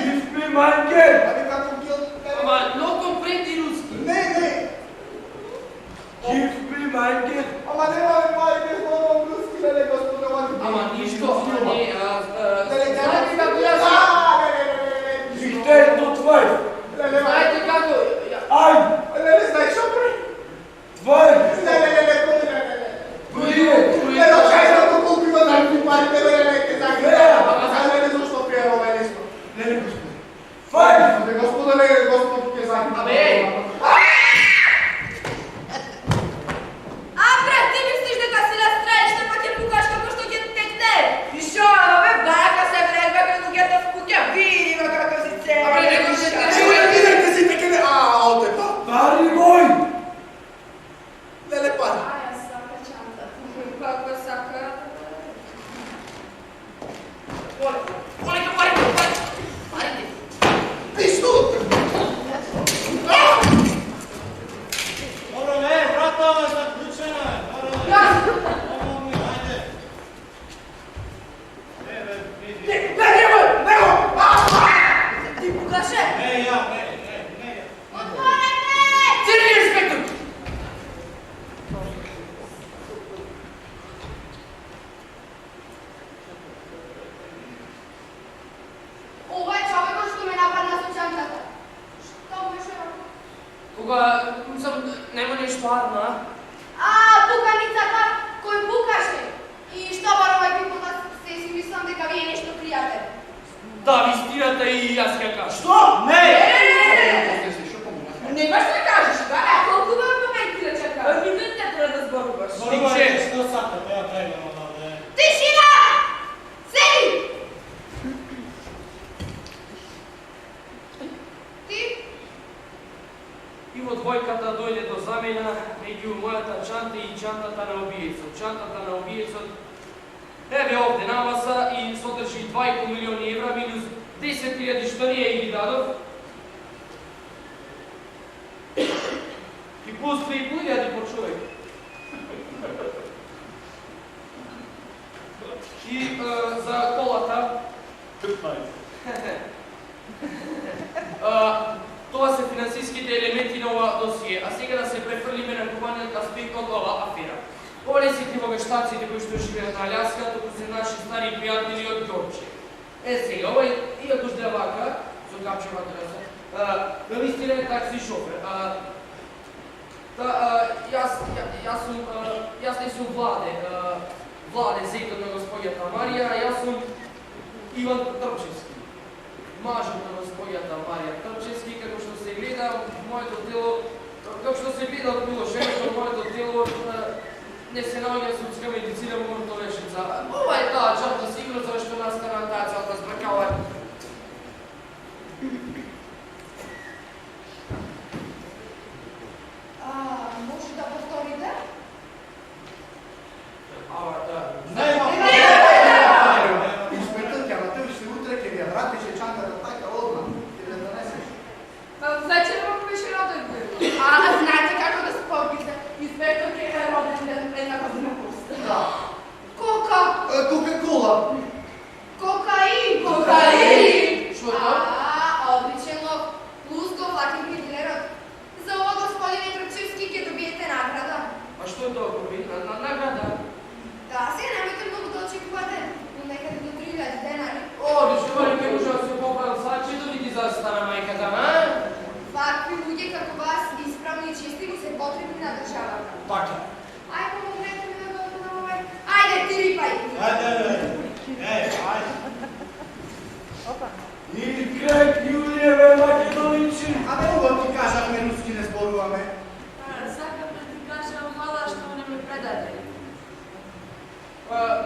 Speaker 7: Киф ми манге!
Speaker 4: Абе, како ги од...
Speaker 3: Ама, но компрети руски.
Speaker 4: Не!
Speaker 7: Киф ми манге!
Speaker 4: Ама немаме пари, не зборувам руски, леле, господи,
Speaker 3: Ама ништо, не,
Speaker 4: Леле,
Speaker 3: знаете како јас...
Speaker 7: Вихте едно твај!
Speaker 3: Знаете како...
Speaker 7: Ај!
Speaker 4: Леле, знаеш што прави?
Speaker 7: Твај!
Speaker 4: Леле,
Speaker 7: Прие!
Speaker 4: Леле, чај да го купиме на ти пари, леле, ке загреја. Леле, зашто пијано ова нешто? Леле, господи.
Speaker 7: Твај!
Speaker 4: Господи, леле, господи, ке загреја.
Speaker 3: Абе, ей!
Speaker 6: Абре, ти мислиш дека си на страјиште, па ќе пукаш како што ќе текне? И шо, бе, бака се вредба кај луѓето в куќа, види го како си цел.
Speaker 3: Абре, некој ще те
Speaker 4: Чуј, видите си, теке не... Отепа.
Speaker 7: Пари мој!
Speaker 4: Леле, пари.
Speaker 6: Аја, сака чанта. Како сака?
Speaker 3: Полека, парите!
Speaker 4: Пишто!
Speaker 5: Добро, не, врата е заклучена. Добро, ајде. Види.
Speaker 6: Ти пукаше?
Speaker 5: Не, ја.
Speaker 3: Црни инспектор!
Speaker 2: Ова е човекот што ме нападна со чанката. Што беше?
Speaker 3: Кога сам нема нешто арма,
Speaker 2: Пуканицата кој пукаше. И што барувај пипота се си мислам дека вие нешто кријате.
Speaker 3: да вистината и јас ќе кажам.
Speaker 7: Што?
Speaker 5: Не!
Speaker 6: Не баш да кажеш, да? Колку бе моменти да чекаш? Минут не треба да зборуваш.
Speaker 5: Зборувај што сака, тоа требам одавде.
Speaker 2: Тишина! Седи!
Speaker 3: među mojata čanta i čantata na ubijecom. Čantata na ubijecom, evo je ovdje navasa i sadrži 2,5 milioni evra minus 10.000 što nije ili dadov. I plus 3.500 po čovjeku. I za kolata, това са финансийските елементи на ова досие, а сега да се префрлиме на глобалниот аспект од ова афера. Ова не сите богатаците кои што живеат на Аляска, туку се наши стари пријатели од Ѓорче. Сега, ова иако што е вака, со капчева адреса, навистина е такси шофер. Јас не сум Владе, зетот на господјата Марија, јас сум Иван Трчевски. Мажот на господјата Марија Трчевски, како што се гледа моето тело, како што се гледа од приложението, моето тело не се наоѓа судска медицина во Мртовешица. Ова е таа чарта сигурно зашто настана таа цялата збркава.
Speaker 2: Може да повторите?
Speaker 4: Инспектор, ама той ще утре ќе ви ја вратише чантата така одма. Ќе да донесеш.
Speaker 6: Вечерва беше роден ден.
Speaker 1: А знаете како да се попише? Инспектор ќе е роден ден една година после.
Speaker 4: Да.
Speaker 2: Кока?
Speaker 4: Кока-кола.
Speaker 2: Кокаин!
Speaker 1: Кокаин! Што е тоа?
Speaker 2: Одличен лов. Плюс го платим при дилерот. За ова, господине Трчевски, ќе добиете награда.
Speaker 3: А што е тоа, Корби? Награда?
Speaker 2: Да, сега немојте многу да очекувате, но некаде до 3000 денари.
Speaker 3: Одлично, ова ќе може да се поправам сачи да види за стара мајката, а?
Speaker 2: Вакви луѓе како вас, исправни и честини, се потребни на државата.
Speaker 3: Така.
Speaker 2: Ај, помогнете ми да го одам овај. Ајде, ти рипај!
Speaker 5: Ајде.
Speaker 7: И крек Јулиеве Македоничи.
Speaker 4: Абе, ова ти кажавме, руски не зборуваме.
Speaker 6: Сакам да ти кажам, мала, што не ме предаде.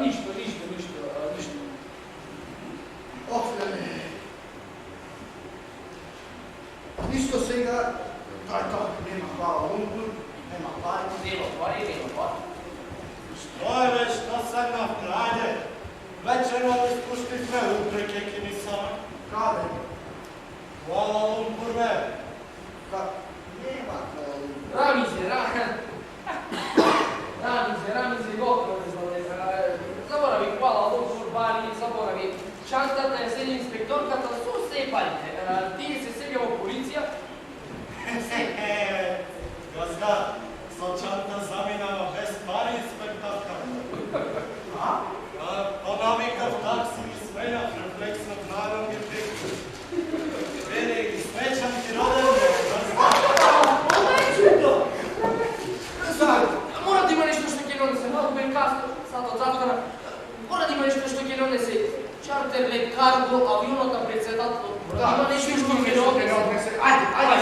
Speaker 3: Ништо.
Speaker 4: Офле. Ништо сега, тоа, нема хвала умбур, нема пари.
Speaker 3: Нема пари.
Speaker 5: Што е бе, што седнавте, ајде. Вечерва ми спуштивме, утре ќе ќе ни саме.
Speaker 4: Каде?
Speaker 5: Куала Лумпур бе.
Speaker 4: Нема хвала умбур.
Speaker 3: Рамизе, готово не знам. Заборави Куала Лумпур, Бали, заборави. Чантата е седи инспекторката со се парите. Тие се сега во полиција.
Speaker 5: Газда, со чанта заминава без пари инспекторка. Понамикав такси ми сменав, рефлексна гледам ги текstu. Мене ги смечам ти роден ден, газда.
Speaker 3: Мора да има нешто што ќе донесе. Малку бе касно, сад од затвора. Мора да има нешто што ќе донесе. Чартер лет карго, авионот на председател. Има нешто што ќе донесе.
Speaker 4: Ајде, ајде.